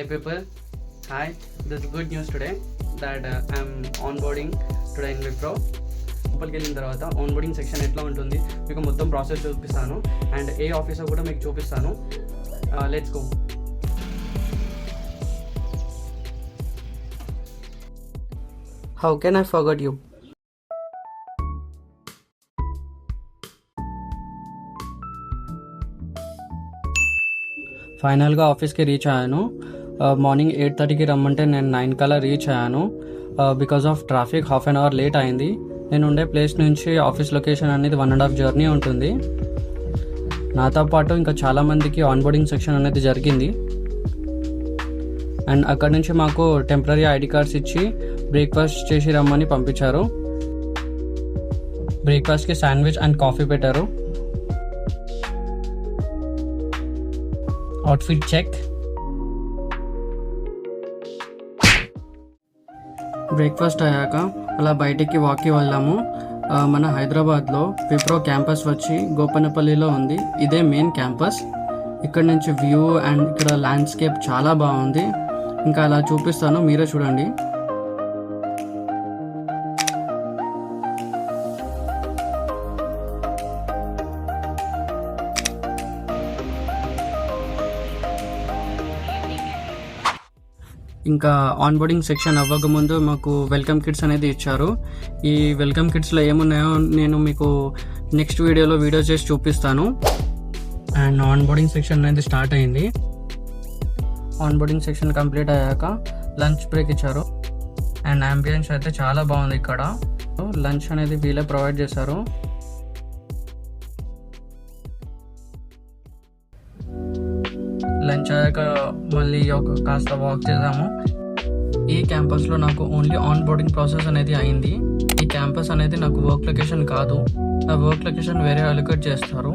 Hey people, hi. There's good news today that I'm onboarding today in Wipro. లోపలికి వెళ్ళిన తర్వాత onboarding section ఎట్లా ఉంటుంది మీకు మొత్తం ప్రాసెస్ చూపిస్తాను అండ్ ఏ ఆఫీసర్ కూడా మీకు చూపిస్తాను. Let's go. How can I forget you? ఫైనల్గా ఆఫీస్కి రీచ్ అయ్యాను. మార్నింగ్ 8:30కి రమ్మంటే నేను 9 కల్లా రీచ్ అయ్యాను. Because of traffic half an hour late అయింది. నేను ఉండే ప్లేస్ నుంచి ఆఫీస్ లొకేషన్ అనేది 1.5 జర్నీ ఉంటుంది. నాతో పాటు ఇంకా చాలామందికి ఆన్బోర్డింగ్ సెక్షన్ అనేది జరిగింది. అండ్ అక్కడి నుంచి మాకు టెంపరీ ఐడి కార్డ్స్ ఇచ్చి బ్రేక్ఫాస్ట్ చేసి రమ్మని పంపించారు. బ్రేక్ఫాస్ట్కి శాండ్విచ్ అండ్ కాఫీ పెట్టారు. Outfit check. బ్రేక్ఫాస్ట్ అయ్యాక అలా బయటికి వాక్కి వెళ్ళాము. మన హైదరాబాద్లో విప్రో క్యాంపస్ వచ్చి గోపనపల్లిలో ఉంది. ఇదే మెయిన్ క్యాంపస్. ఇక్కడ నుంచి వ్యూ అండ్ ఇక్కడ ల్యాండ్స్కేప్ చాలా బాగుంది. ఇంకా అలా చూపిస్తాను, మీరే చూడండి. ఇంకా ఆన్బోర్డింగ్ సెక్షన్ అవ్వకముందు మాకు వెల్కమ్ కిట్స్ అనేది ఇచ్చారు. ఈ వెల్కమ్ కిట్స్లో ఏమున్నాయో నేను మీకు నెక్స్ట్ వీడియో చేసి చూపిస్తాను. అండ్ ఆన్బోర్డింగ్ సెక్షన్ అనేది స్టార్ట్ అయింది. ఆన్బోర్డింగ్ సెక్షన్ కంప్లీట్ అయ్యాక లంచ్ బ్రేక్ ఇచ్చారు. అండ్ అంబియన్స్ అయితే చాలా బాగుంది. ఇక్కడ లంచ్ అనేది వీళ్ళే ప్రొవైడ్ చేశారు. లంచ్ అయ్యాక మళ్ళీ కాస్త వాక్ చేసాము. ఈ క్యాంపస్లో నాకు ఓన్లీ ఆన్ బోర్డింగ్ ప్రాసెస్ అనేది అయింది. ఈ క్యాంపస్ అనేది నాకు వర్క్ లొకేషన్ కాదు. ఆ వర్క్ లొకేషన్ వేరే అలొకేట్ చేస్తారు.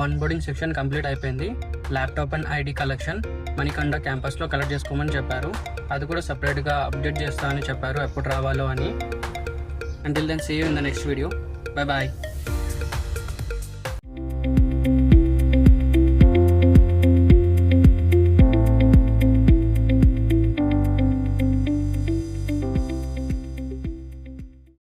ఆన్బోర్డింగ్ సెక్షన్ కంప్లీట్ అయిపోయింది. Laptop and ID collection Manikanta క్యాంపస్లో కలెక్ట్ చేసుకోమని చెప్పారు. అది కూడా సపరేట్గా అప్డేట్ చేస్తా అని చెప్పారు, ఎప్పుడు రావాలో అని. Until then see you in the next video. Bye bye.